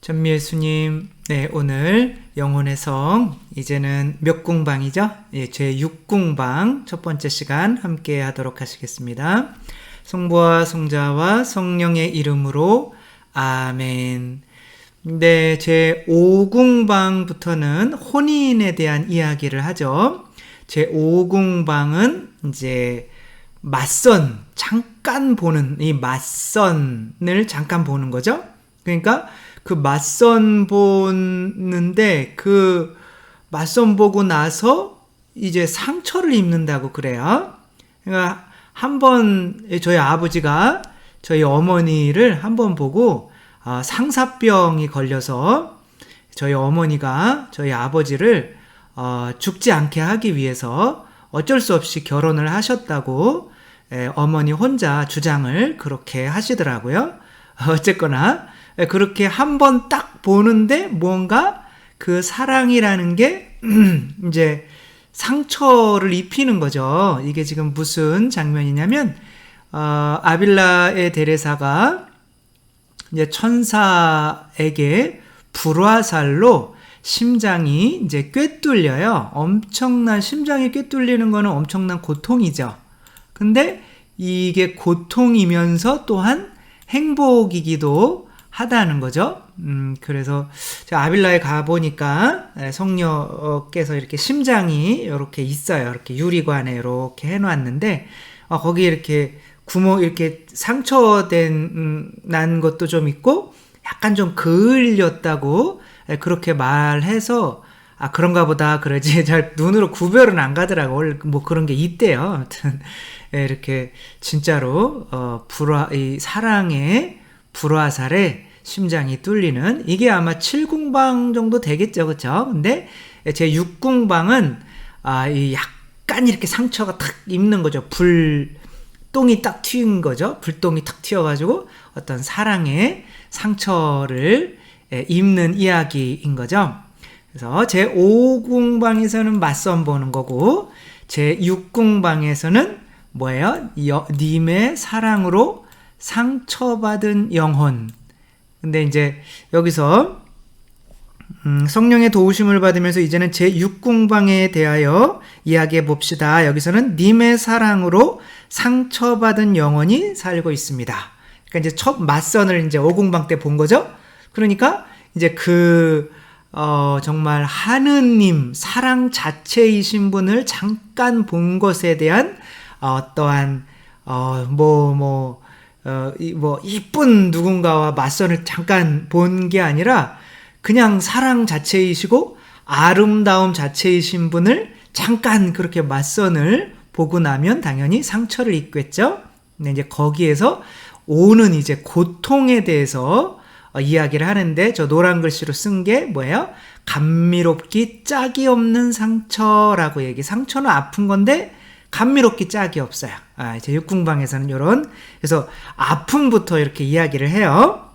전미예수님, 네, 오늘 영혼의 성, 이제는 몇 궁방이죠? 예, 제6궁방 첫 번째 시간 함께 하도록 하시겠습니다. 성부와 성자와 성령의 이름으로 아멘. 네, 제5궁방부터는 혼인에 대한 이야기를 하죠. 제5궁방은 이제 잠깐 보는, 이 맞선을 잠깐 보는 거죠. 그러니까 그 맞선 보는데 그 맞선 보고 나서 이제 상처를 입는다고 그래요. 그러니까 한번 저희 아버지가 저희 어머니를 한번 보고 상사병이 걸려서 저희 어머니가 저희 아버지를 죽지 않게 하기 위해서 어쩔 수 없이 결혼을 하셨다고 어머니 혼자 주장을 그렇게 하시더라고요. 어쨌거나 그렇게 한번 딱 보는데 뭔가 그 사랑이라는 게 이제 상처를 입히는 거죠. 이게 지금 무슨 장면이냐면 아빌라의 데레사가 이제 천사에게 불화살로 심장이 이제 꿰뚫려요. 심장이 꿰뚫리는 거는 엄청난 고통이죠. 근데 이게 고통이면서 또한 행복이기도 하다는 거죠. 그래서 제가 아빌라에 가보니까 성녀께서 이렇게 심장이 이렇게 있어요. 이렇게 유리관에 이렇게 해놨는데, 거기 이렇게 이렇게 난 것도 좀 있고, 약간 좀 그을렸다고 그렇게 말해서, 그런가 보다 그러지. 잘 눈으로 구별은 안 가더라고. 원래 뭐 그런 게 있대요. 아무튼, 이렇게 진짜로, 이 사랑의 불화살에 심장이 뚫리는, 이게 아마 7궁방 정도 되겠죠, 그쵸? 근데 제 6궁방은 이 약간 이렇게 상처가 탁 입는 거죠. 불똥이 딱 튀는 거죠. 불똥이 탁 튀어가지고 어떤 사랑의 상처를 입는 이야기인 거죠. 그래서 제 5궁방에서는 맞선 보는 거고, 제 6궁방에서는 뭐예요? 님의 사랑으로 상처받은 영혼. 근데 이제 여기서 성령의 도우심을 받으면서 이제는 제6궁방에 대하여 이야기해 봅시다. 여기서는 님의 사랑으로 상처받은 영혼이 살고 있습니다. 그러니까 이제 첫 맞선을 이제 5궁방 때 본 거죠. 그러니까 이제 정말 하느님 사랑 자체이신 분을 잠깐 본 것에 대한 어떠한 이쁜 누군가와 맞선을 잠깐 본 게 아니라 그냥 사랑 자체이시고 아름다움 자체이신 분을 잠깐 그렇게 맞선을 보고 나면 당연히 상처를 입겠죠. 근데 이제 거기에서 오는 이제 고통에 대해서 이야기를 하는데, 저 노란 글씨로 쓴 게 뭐예요? 감미롭기 짝이 없는 상처라고 상처는 아픈 건데 감미롭기 짝이 없어요. 제 6궁방에서는 그래서 아픔부터 이렇게 이야기를 해요.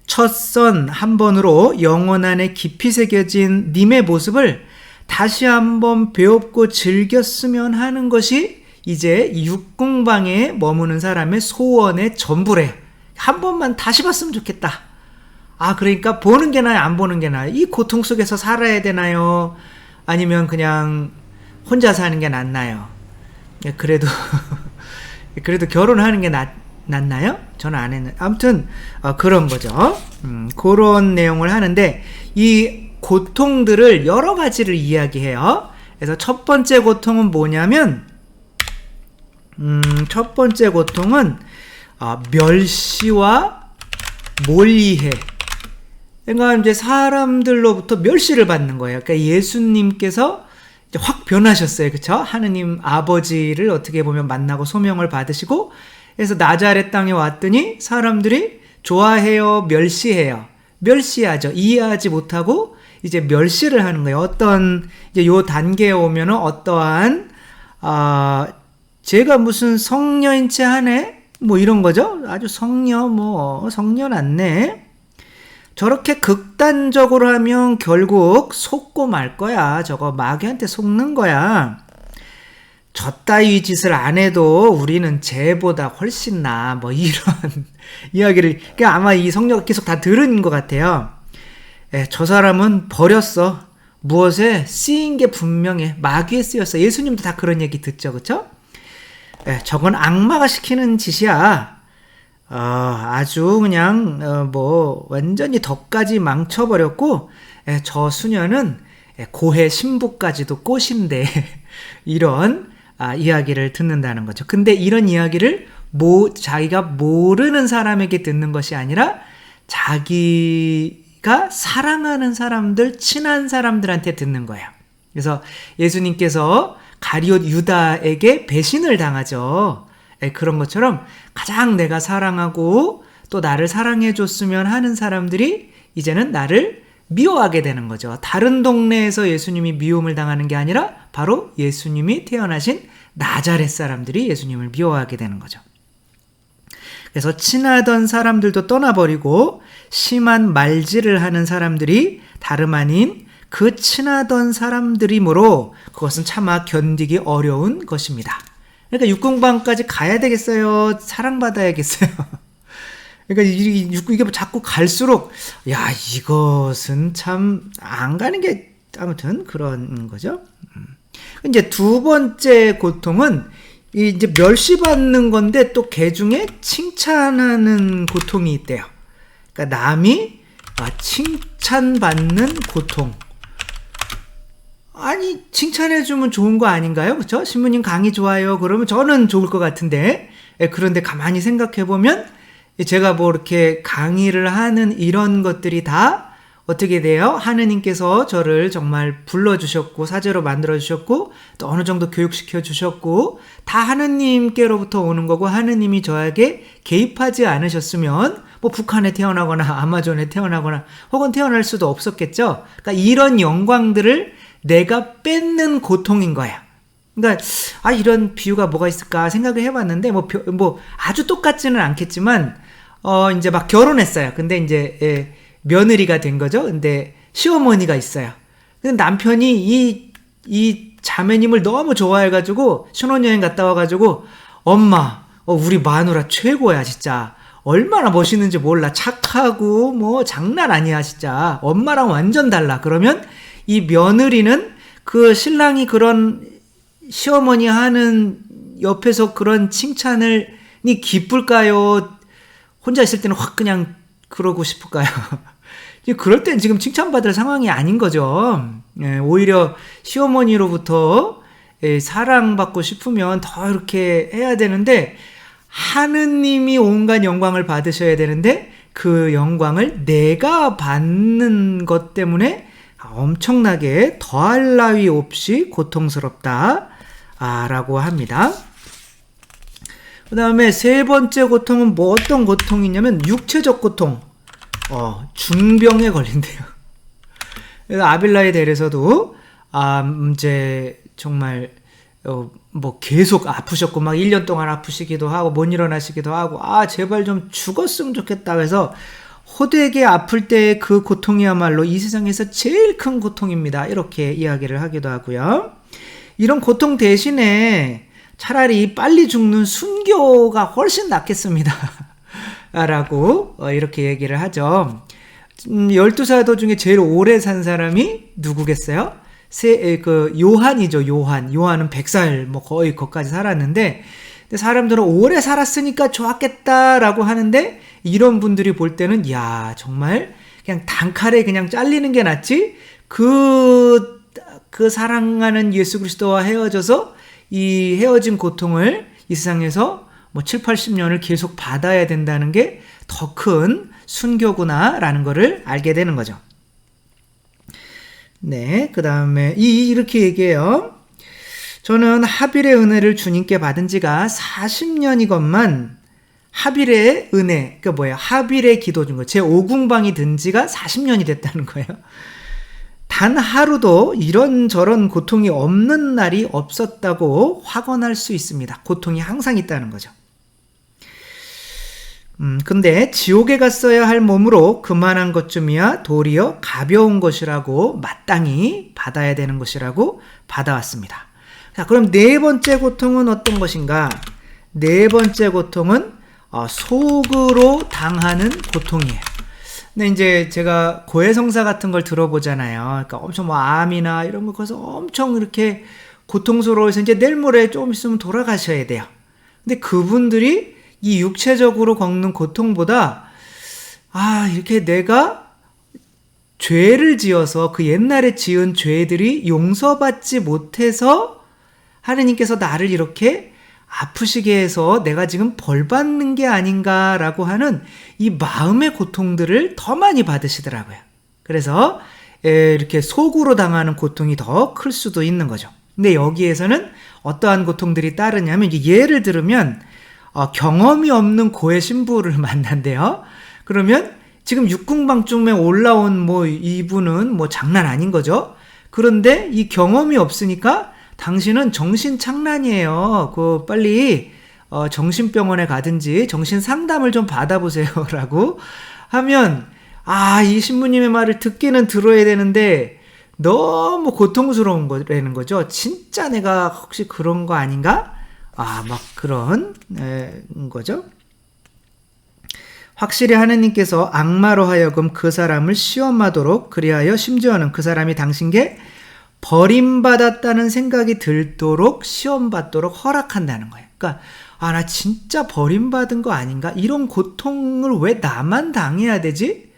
첫 선 한 번으로 영혼 안에 깊이 새겨진 님의 모습을 다시 한번 배웁고 즐겼으면 하는 것이 이제 6궁방에 머무는 사람의 소원의 전부래. 한 번만 다시 봤으면 좋겠다. 그러니까 보는 게 나아요? 안 보는 게 나아요? 이 고통 속에서 살아야 되나요? 아니면 그냥 혼자 사는 게 낫나요? 그래도 결혼하는 게 낫나요? 저는 안 했는데. 아무튼 그런 거죠. 그런 내용을 하는데, 이 고통들을 여러 가지를 이야기해요. 그래서 첫 번째 고통은 뭐냐면, 첫 번째 고통은 멸시와 몰이해. 그러니까 이제 사람들로부터 멸시를 받는 거예요. 그러니까 예수님께서 확 변하셨어요. 그쵸? 하느님 아버지를 어떻게 보면 만나고 소명을 받으시고, 그래서 나자렛 땅에 왔더니 사람들이 좋아해요, 멸시해요? 멸시하죠. 이해하지 못하고 이제 멸시를 하는 거예요. 이제 요 단계에 오면은 어떠한, 제가 무슨 성녀인 채 하네? 뭐 이런 거죠. 아주 성녀 같네. 저렇게 극단적으로 하면 결국 속고 말 거야. 저거 마귀한테 속는 거야. 저 따위 짓을 안 해도 우리는 쟤보다 훨씬 나아. 뭐 이런 이야기를, 그러니까 아마 이 성녀가 계속 다 들은 것 같아요. 저 사람은 버렸어. 무엇에 쓰인 게 분명해. 마귀에 쓰였어. 예수님도 다 그런 얘기 듣죠, 그쵸? 저건 악마가 시키는 짓이야. 아주 그냥 뭐 완전히 덕까지 망쳐버렸고, 저 수녀는 고해 신부까지도 꼬신대. 이런 이야기를 듣는다는 거죠. 근데 이런 이야기를 자기가 모르는 사람에게 듣는 것이 아니라 자기가 사랑하는 사람들, 친한 사람들한테 듣는 거예요. 그래서 예수님께서 가룟 유다에게 배신을 당하죠. 그런 것처럼 가장 내가 사랑하고 또 나를 사랑해 줬으면 하는 사람들이 이제는 나를 미워하게 되는 거죠. 다른 동네에서 예수님이 미움을 당하는 게 아니라 바로 예수님이 태어나신 나자렛 사람들이 예수님을 미워하게 되는 거죠. 그래서 친하던 사람들도 떠나버리고 심한 말질을 하는 사람들이 다름 아닌 그 친하던 사람들이므로 그것은 차마 견디기 어려운 것입니다. 그러니까 육궁방까지 가야 되겠어요? 사랑받아야겠어요? 그러니까 이게 자꾸 갈수록 야, 이것은 참 안 가는 게 아무튼 그런 거죠. 이제 두 번째 고통은 이제 멸시받는 건데 또 개 중에 칭찬하는 고통이 있대요. 그러니까 남이 칭찬받는 고통. 아니, 칭찬해주면 좋은 거 아닌가요? 그쵸? 신부님 강의 좋아요. 그러면 저는 좋을 것 같은데. 그런데 가만히 생각해보면 제가 뭐 이렇게 강의를 하는 이런 것들이 다 어떻게 돼요? 하느님께서 저를 정말 불러주셨고 사제로 만들어주셨고 또 어느 정도 교육시켜 주셨고 다 하느님께로부터 오는 거고 하느님이 저에게 개입하지 않으셨으면 뭐 북한에 태어나거나 아마존에 태어나거나 혹은 태어날 수도 없었겠죠. 그러니까 이런 영광들을 내가 뺏는 고통인 거야. 그러니까 이런 비유가 뭐가 있을까 생각을 해봤는데 뭐 아주 똑같지는 않겠지만 이제 막 결혼했어요. 근데 이제 며느리가 된 거죠. 근데 시어머니가 있어요. 근데 남편이 이 자매님을 너무 좋아해가지고 신혼여행 갔다 와가지고 엄마, 우리 마누라 최고야 진짜. 얼마나 멋있는지 몰라. 착하고 뭐 장난 아니야 진짜. 엄마랑 완전 달라. 그러면 이 며느리는 그 신랑이 그런 시어머니 하는 옆에서 그런 칭찬을 기쁠까요? 혼자 있을 때는 확 그냥 그러고 싶을까요? 그럴 땐 지금 칭찬받을 상황이 아닌 거죠. 오히려 시어머니로부터 사랑받고 싶으면 더 이렇게 해야 되는데 하느님이 온갖 영광을 받으셔야 되는데 그 영광을 내가 받는 것 때문에 엄청나게 더할 나위 없이 고통스럽다 라고 합니다. 그 다음에 세 번째 고통은 뭐 어떤 고통이냐면 육체적 고통. 중병에 걸린대요. 그래서 아빌라에 대해서도 이제 정말 뭐 계속 아프셨고 막 1년 동안 아프시기도 하고 못 일어나시기도 하고 제발 좀 죽었으면 좋겠다 해서 호되게 아플 때 그 고통이야말로 이 세상에서 제일 큰 고통입니다. 이렇게 이야기를 하기도 하고요. 이런 고통 대신에 차라리 빨리 죽는 순교가 훨씬 낫겠습니다. 라고 이렇게 얘기를 하죠. 12사도 중에 제일 오래 산 사람이 누구겠어요? 요한이죠. 요한은 100살 뭐 거의 거기까지 살았는데 사람들은 오래 살았으니까 좋았겠다라고 하는데 이런 분들이 볼 때는 야 정말 그냥 단칼에 그냥 잘리는 게 낫지 그 사랑하는 예수 그리스도와 헤어져서 이 헤어진 고통을 이 세상에서 뭐 7, 80년을 계속 받아야 된다는 게 더 큰 순교구나라는 거를 알게 되는 거죠. 네, 그 다음에 이렇게 얘기해요. 저는 하빌의 은혜를 주님께 받은 지가 40년이건만 하빌의 은혜, 그러니까 뭐예요? 하빌의 기도 준 거. 제 오궁방이 든 지가 40년이 됐다는 거예요. 단 하루도 이런저런 고통이 없는 날이 없었다고 확언할 수 있습니다. 고통이 항상 있다는 거죠. 근데 지옥에 갔어야 할 몸으로 그만한 것쯤이야 도리어 가벼운 것이라고 마땅히 받아야 되는 것이라고 받아왔습니다. 자, 그럼 네 번째 고통은 어떤 것인가? 네 번째 고통은 속으로 당하는 고통이에요. 근데 이제 제가 고해성사 같은 걸 들어보잖아요. 그러니까 엄청 뭐 암이나 이런 거 거기서 엄청 이렇게 고통스러워서 이제 내일 모레 조금 있으면 돌아가셔야 돼요. 근데 그분들이 이 육체적으로 겪는 고통보다 이렇게 내가 죄를 지어서 그 옛날에 지은 죄들이 용서받지 못해서 하느님께서 나를 이렇게 아프시게 해서 내가 지금 벌 받는 게 아닌가라고 하는 이 마음의 고통들을 더 많이 받으시더라고요. 그래서 이렇게 속으로 당하는 고통이 더 클 수도 있는 거죠. 근데 여기에서는 어떠한 고통들이 따르냐면, 예를 들으면 경험이 없는 고해 신부를 만난대요. 그러면 지금 육궁방쯤에 올라온 이분은 장난 아닌 거죠. 그런데 이 경험이 없으니까 당신은 정신착란이에요. 빨리 정신병원에 가든지 정신 상담을 좀 받아보세요라고 하면, 이 신부님의 말을 듣기는 들어야 되는데 너무 고통스러운 거라는 거죠. 진짜 내가 혹시 그런 거 아닌가? 막 그런 거죠. 확실히 하느님께서 악마로 하여금 그 사람을 시험하도록, 그리하여 심지어는 그 사람이 당신께 버림받았다는 생각이 들도록 시험받도록 허락한다는 거예요. 그러니까 나 진짜 버림받은 거 아닌가? 이런 고통을 왜 나만 당해야 되지?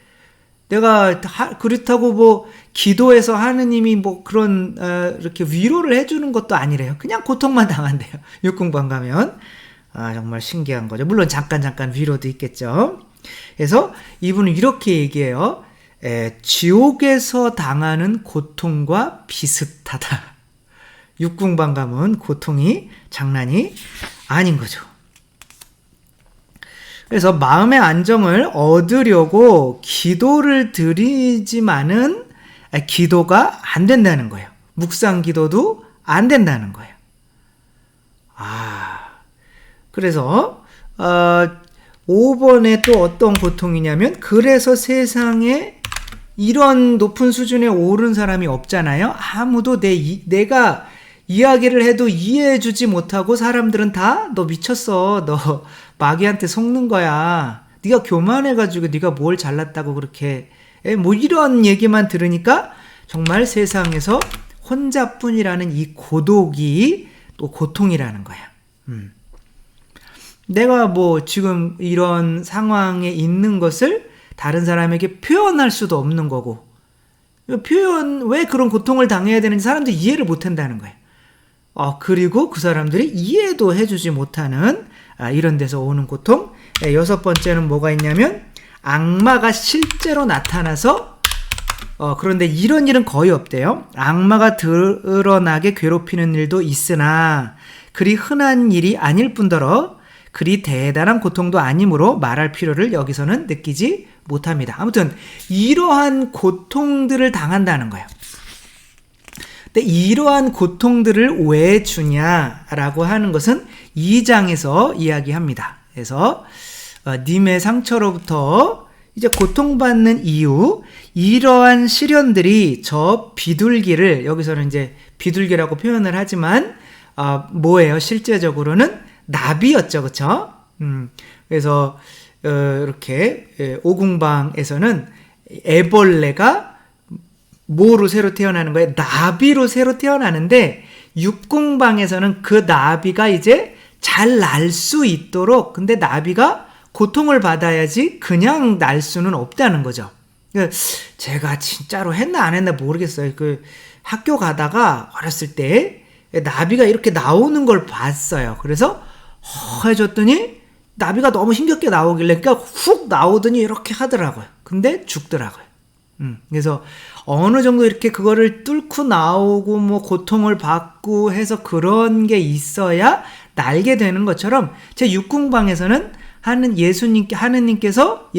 내가 그렇다고 기도해서 하느님이 그런 이렇게 위로를 해주는 것도 아니래요. 그냥 고통만 당한대요. 육궁방 가면. 정말 신기한 거죠. 물론 잠깐 위로도 있겠죠. 그래서 이분은 이렇게 얘기해요. 지옥에서 당하는 고통과 비슷하다. 육궁방 가면 고통이 장난이 아닌 거죠. 그래서 마음의 안정을 얻으려고 기도를 드리지만은 기도가 안 된다는 거예요. 묵상 기도도 안 된다는 거예요. 그래서 5번에 또 어떤 고통이냐면, 그래서 세상에 이런 높은 수준에 오른 사람이 없잖아요. 아무도 내가 이야기를 해도 이해해주지 못하고 사람들은 다 너 미쳤어, 너 마귀한테 속는 거야, 네가 교만해가지고 네가 뭘 잘났다고 그렇게 이런 얘기만 들으니까 정말 세상에서 혼자뿐이라는 이 고독이 또 고통이라는 거야. 내가 지금 이런 상황에 있는 것을 다른 사람에게 표현할 수도 없는 거고, 왜 그런 고통을 당해야 되는지 사람들이 이해를 못 한다는 거예요. 그리고 그 사람들이 이해도 해주지 못하는 이런 데서 오는 고통. 6번째는 뭐가 있냐면, 악마가 실제로 나타나서 그런데 이런 일은 거의 없대요. 악마가 드러나게 괴롭히는 일도 있으나 그리 흔한 일이 아닐 뿐더러 그리 대단한 고통도 아니므로 말할 필요를 여기서는 느끼지 못합니다. 아무튼 이러한 고통들을 당한다는 거예요. 근데 이러한 고통들을 왜 주냐라고 하는 것은 2장에서 이야기합니다. 그래서 님의 상처로부터 이제 고통받는 이유, 이러한 시련들이 저 비둘기를, 여기서는 이제 비둘기라고 표현을 하지만 뭐예요? 실제적으로는 나비였죠, 그렇죠? 그래서 이렇게 오궁방에서는 애벌레가 뭐로 새로 태어나는 거예요? 나비로 새로 태어나는데, 육궁방에서는 그 나비가 이제 잘 날 수 있도록, 근데 나비가 고통을 받아야지 그냥 날 수는 없다는 거죠. 제가 진짜로 했나 안 했나 모르겠어요. 학교 가다가 어렸을 때 나비가 이렇게 나오는 걸 봤어요. 그래서 해줬더니 나비가 너무 힘겹게 나오길래, 그러니까 훅 나오더니 이렇게 하더라고요. 근데 죽더라고요. 그래서 어느 정도 이렇게 그거를 뚫고 나오고 고통을 받고 해서 그런 게 있어야 날게 되는 것처럼, 제 육궁방에서는 하느님께서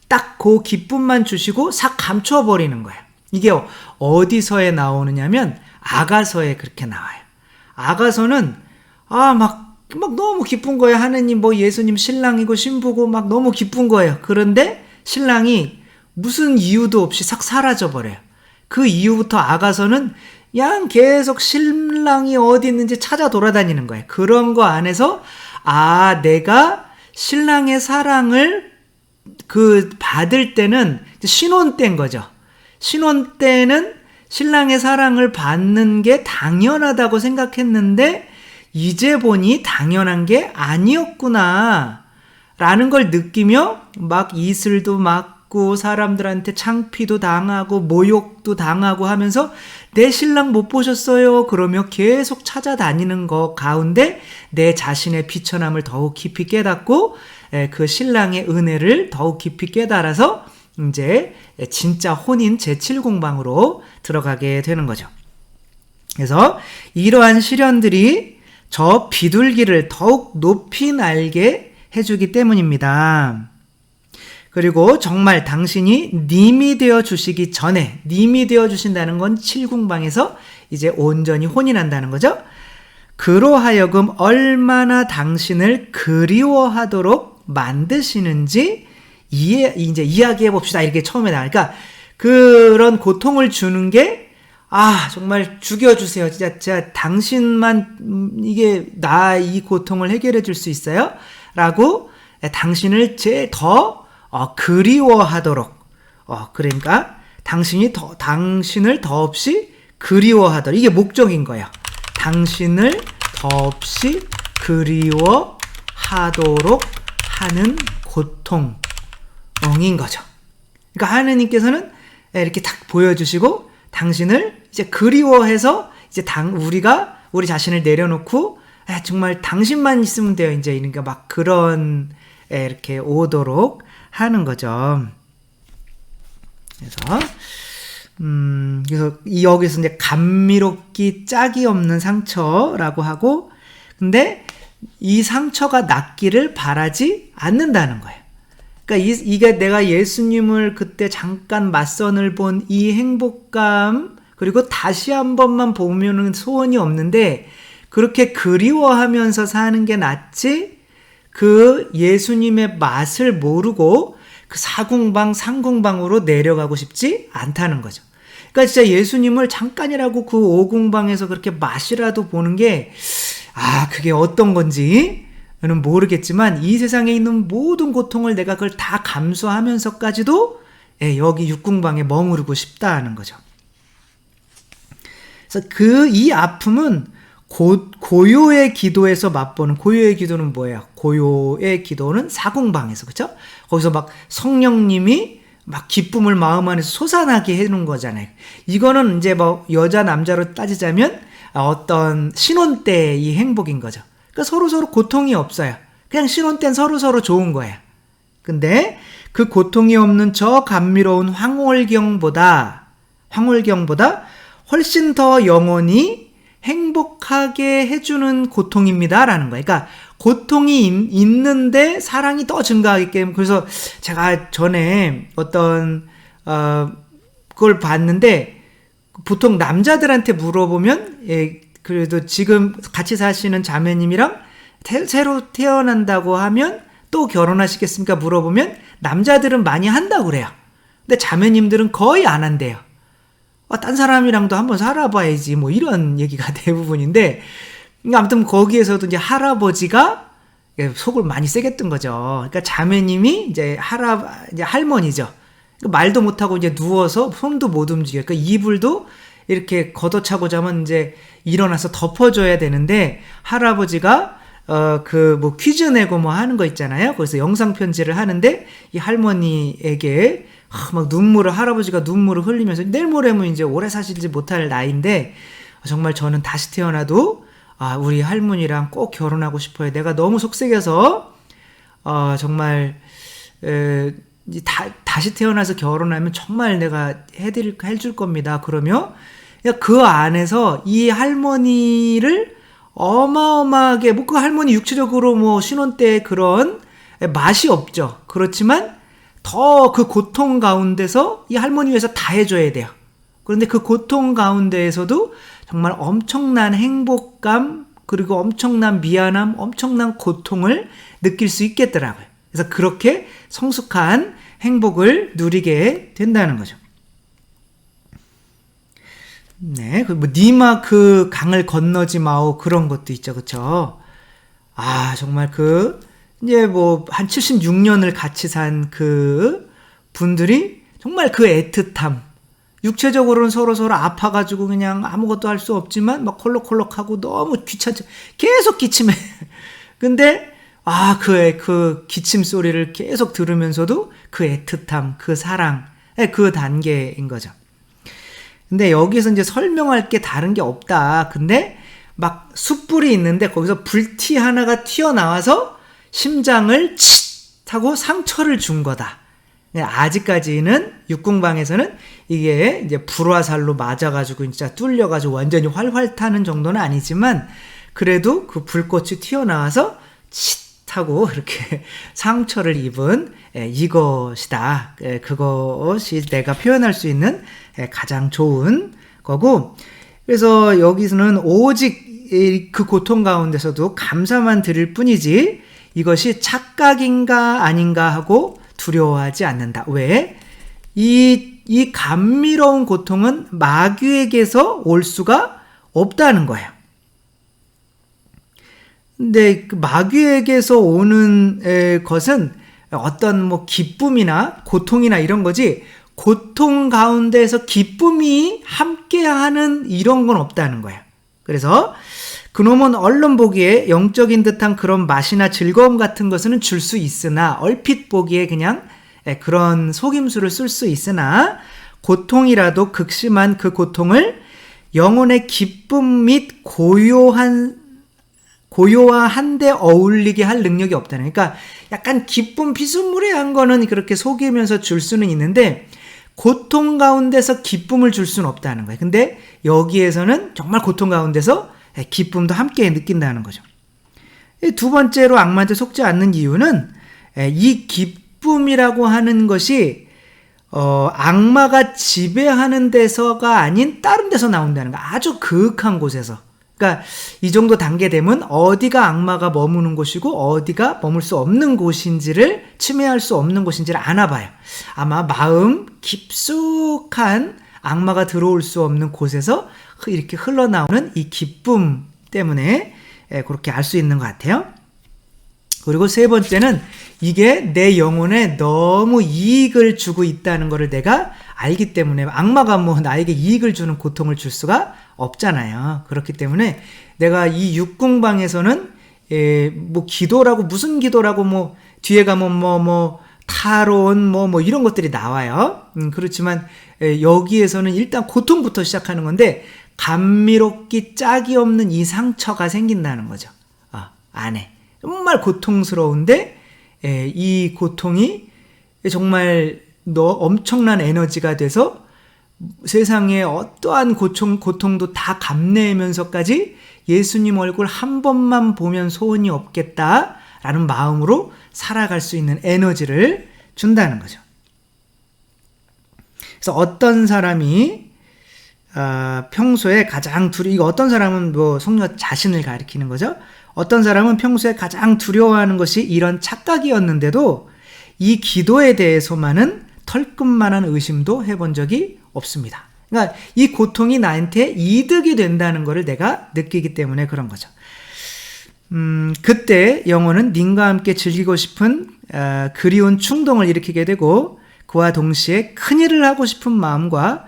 딱 그 기쁨만 주시고 싹 감춰버리는 거예요. 이게 어디서에 나오느냐면 아가서에 그렇게 나와요. 아가서는 막 너무 기쁜 거예요. 하느님 예수님 신랑이고 신부고 막 너무 기쁜 거예요. 그런데 신랑이 무슨 이유도 없이 싹 사라져 버려요. 그 이후부터 아가서는 그냥 계속 신랑이 어디 있는지 찾아 돌아다니는 거예요. 그런 거 안에서 내가 신랑의 사랑을 받을 때는 신혼 때인 거죠. 신혼 때는 신랑의 사랑을 받는 게 당연하다고 생각했는데 이제 보니 당연한 게 아니었구나 라는 걸 느끼며 막 이슬도 맞고 사람들한테 창피도 당하고 모욕도 당하고 하면서 내 신랑 못 보셨어요 그러며 계속 찾아다니는 거 가운데 내 자신의 비천함을 더욱 깊이 깨닫고 그 신랑의 은혜를 더욱 깊이 깨달아서 이제 진짜 혼인 제7공방으로 들어가게 되는 거죠. 그래서 이러한 시련들이 저 비둘기를 더욱 높이 날게 해주기 때문입니다. 그리고 정말 당신이 님이 되어 주시기 전에, 님이 되어 주신다는 건 7공방에서 이제 온전히 혼인한다는 거죠. 그로하여금 얼마나 당신을 그리워하도록 만드시는지 이제 이야기해 봅시다. 이렇게 처음에 나오니까 그런 고통을 주는 게 정말 죽여주세요. 진짜 당신만 이게 나 이 고통을 해결해 줄 수 있어요? 라고 당신을 제일 더 그리워하도록 그러니까 당신을 더없이 그리워하도록 이게 목적인 거예요. 당신을 더없이 그리워하도록 하는 고통인 거죠. 그러니까 하느님께서는 이렇게 딱 보여주시고 당신을 이제 그리워해서 이제 우리 자신을 내려놓고 정말 당신만 있으면 돼요. 이제 그러니까 막 그런 이렇게 오도록 하는 거죠. 그래서 여기서 이제 감미롭기 짝이 없는 상처라고 하고, 근데 이 상처가 낫기를 바라지 않는다는 거예요. 그러니까 이게 내가 예수님을 그때 잠깐 맞선을 본 이 행복감, 그리고 다시 한 번만 보면은 소원이 없는데 그렇게 그리워하면서 사는 게 낫지, 그 예수님의 맛을 모르고 그 4공방, 3공방으로 내려가고 싶지 않다는 거죠. 그러니까 진짜 예수님을 잠깐이라고 그 5공방에서 그렇게 맛이라도 보는 게 그게 어떤 건지는 모르겠지만 이 세상에 있는 모든 고통을 내가 그걸 다 감수하면서까지도 여기 6공방에 머무르고 싶다는 거죠. 그래서 이 아픔은 고요의 기도에서 맛보는, 고요의 기도는 뭐예요? 고요의 기도는 4공방에서, 그쵸? 거기서 막 성령님이 막 기쁨을 마음 안에서 솟아나게 해놓은 거잖아요. 이거는 이제 뭐 여자 남자로 따지자면 어떤 신혼 때의 이 행복인 거죠. 그러니까 서로 고통이 없어요. 그냥 신혼 때는 서로 좋은 거예요. 근데 그 고통이 없는 저 감미로운 황홀경보다 훨씬 더 영원히 행복하게 해주는 고통입니다 라는 거예요. 그러니까 고통이 있는데 사랑이 더 증가하기 때문에, 그래서 제가 전에 어떤 그걸 봤는데 보통 남자들한테 물어보면 그래도 지금 같이 사시는 자매님이랑 새로 태어난다고 하면 또 결혼하시겠습니까? 물어보면 남자들은 많이 한다고 그래요. 근데 자매님들은 거의 안 한대요. 딴 사람이랑도 한번 살아봐야지 뭐 이런 얘기가 대부분인데, 아무튼 거기에서도 이제 할아버지가 속을 많이 세게 뜬 거죠. 그러니까 자매님이 이제 할머니죠. 말도 못하고 이제 누워서 손도 못 움직여요. 그러니까 이불도 이렇게 걷어차고 자면 이제 일어나서 덮어줘야 되는데, 할아버지가 뭐 퀴즈 내고 뭐 하는 거 있잖아요. 그래서 영상 편지를 하는데 이 할머니에게 막 할아버지가 눈물을 흘리면서, 내일 모레면 이제 오래 사시지 못할 나이인데 정말 저는 다시 태어나도 우리 할머니랑 꼭 결혼하고 싶어요. 내가 너무 속색여서 정말 다시 태어나서 결혼하면 정말 내가 해줄 겁니다. 그러며 그 안에서 이 할머니를 어마어마하게, 뭐 그 할머니 육체적으로 뭐 신혼 때 그런 맛이 없죠. 그렇지만 더 그 고통 가운데서 이 할머니 위해서 다 해줘야 돼요. 그런데 그 고통 가운데에서도 정말 엄청난 행복감, 그리고 엄청난 미안함, 엄청난 고통을 느낄 수 있겠더라고요. 그래서 그렇게 성숙한 행복을 누리게 된다는 거죠. 네, 뭐 니마 그 강을 건너지 마오 그런 것도 있죠, 그쵸? 아, 정말 이제 뭐 한 76년을 같이 산 그 분들이 정말 그 애틋함, 육체적으로는 서로 아파가지고 그냥 아무것도 할 수 없지만 막 콜록콜록하고 너무 귀찮죠. 계속 기침해. 근데 그 기침 소리를 계속 들으면서도 그 애틋함, 그 사랑, 그 단계인 거죠. 근데 여기서 이제 설명할 게 다른 게 없다. 근데 막 숯불이 있는데 거기서 불티 하나가 튀어나와서 심장을 칫 하고 상처를 준 거다. 아직까지는 육궁방에서는 이게 이제 불화살로 맞아가지고 진짜 뚫려가지고 완전히 활활 타는 정도는 아니지만 그래도 그 불꽃이 튀어나와서 칫 하고 이렇게 상처를 입은 이것이다. 그것이 내가 표현할 수 있는 가장 좋은 거고, 그래서 여기서는 오직 그 고통 가운데서도 감사만 드릴 뿐이지 이것이 착각인가 아닌가 하고 두려워하지 않는다. 왜? 이 감미로운 고통은 마귀에게서 올 수가 없다는 거예요. 근데 그 마귀에게서 오는 것은 어떤 뭐 기쁨이나 고통이나 이런 거지, 고통 가운데서 기쁨이 함께하는 이런 건 없다는 거예요. 그래서 그놈은 얼른 보기에 영적인 듯한 그런 맛이나 즐거움 같은 것은 줄 수 있으나, 얼핏 보기에 그냥 그런 속임수를 쓸 수 있으나, 고통이라도 극심한 그 고통을 영혼의 기쁨 및 고요와 한데 어울리게 할 능력이 없다는. 그러니까 약간 기쁨 비스무리한 거는 그렇게 속이면서 줄 수는 있는데 고통 가운데서 기쁨을 줄 수는 없다는 거예요. 근데 여기에서는 정말 고통 가운데서 기쁨도 함께 느낀다는 거죠. 두 번째로 악마한테 속지 않는 이유는 이 기쁨이라고 하는 것이 악마가 지배하는 데서가 아닌 다른 데서 나온다는 거. 아주 그윽한 곳에서. 그러니까 이 정도 단계 되면 어디가 악마가 머무는 곳이고 어디가 머물 수 없는 곳인지를, 침해할 수 없는 곳인지를 아나봐요. 아마 마음 깊숙한 악마가 들어올 수 없는 곳에서 이렇게 흘러나오는 이 기쁨 때문에 그렇게 알 수 있는 것 같아요. 그리고 세 번째는 이게 내 영혼에 너무 이익을 주고 있다는 것을 내가 알기 때문에, 악마가 뭐 나에게 이익을 주는 고통을 줄 수가 없잖아요. 그렇기 때문에 내가 이 육궁방에서는 뭐 기도라고, 무슨 기도라고 뭐 뒤에 가면 뭐 타론 뭐 이런 것들이 나와요. 그렇지만 여기에서는 일단 고통부터 시작하는 건데, 감미롭기 짝이 없는 이 상처가 생긴다는 거죠. 안에 정말 고통스러운데 이 고통이 정말 엄청난 에너지가 돼서 세상에 어떠한 고통도 다 감내면서까지 예수님 얼굴 한 번만 보면 소원이 없겠다라는 마음으로 살아갈 수 있는 에너지를 준다는 거죠. 그래서 어떤 사람이 평소에 가장 이거 어떤 사람은 뭐 성령 자신을 가리키는 거죠. 어떤 사람은 평소에 가장 두려워하는 것이 이런 착각이었는데도 이 기도에 대해서만은 털끝만한 의심도 해본 적이 없습니다. 그러니까 이 고통이 나한테 이득이 된다는 것을 내가 느끼기 때문에 그런 거죠. 그때 영혼은 님과 함께 즐기고 싶은 그리운 충동을 일으키게 되고, 그와 동시에 큰일을 하고 싶은 마음과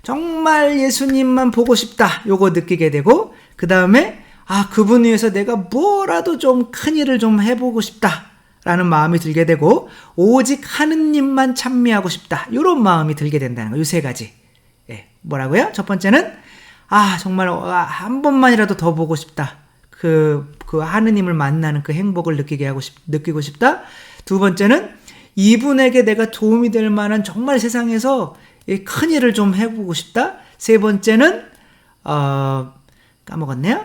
정말 예수님만 보고 싶다 요거 느끼게 되고, 그 다음에 그분 위해서 내가 뭐라도 좀 큰일을 좀 해보고 싶다 라는 마음이 들게 되고, 오직 하느님만 찬미하고 싶다 이런 마음이 들게 된다는 거예요. 이 세 가지. 뭐라고요? 첫 번째는 정말 한 번만이라도 더 보고 싶다. 그 하느님을 만나는 그 행복을 느끼고 싶다. 두 번째는 이분에게 내가 도움이 될 만한 정말 세상에서 큰일을 좀 해보고 싶다. 세 번째는 까먹었네요.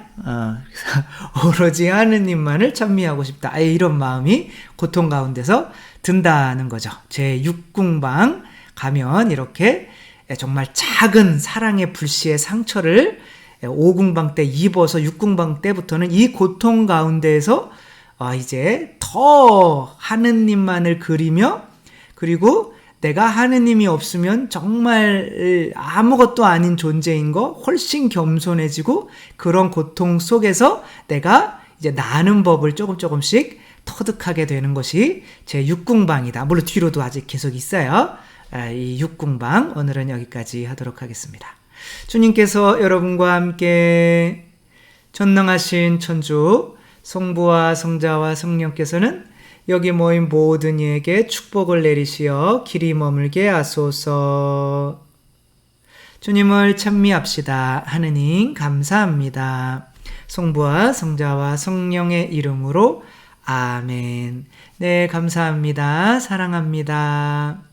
오로지 하느님만을 찬미하고 싶다. 이런 마음이 고통 가운데서 든다는 거죠. 제 6궁방 가면 이렇게 정말 작은 사랑의 불씨의 상처를 5궁방 때 입어서 6궁방 때부터는 이 고통 가운데에서 이제 더 하느님만을 그리며, 그리고 내가 하느님이 없으면 정말 아무것도 아닌 존재인 거 훨씬 겸손해지고 그런 고통 속에서 내가 이제 나는 법을 조금씩 터득하게 되는 것이 제 6궁방이다. 물론 뒤로도 아직 계속 있어요. 이 6궁방 오늘은 여기까지 하도록 하겠습니다. 주님께서 여러분과 함께 전능하신 천주 성부와 성자와 성령께서는 여기 모인 모든 이에게 축복을 내리시어 길이 머물게 하소서. 주님을 찬미합시다. 하느님 감사합니다. 성부와 성자와 성령의 이름으로 아멘. 네, 감사합니다. 사랑합니다.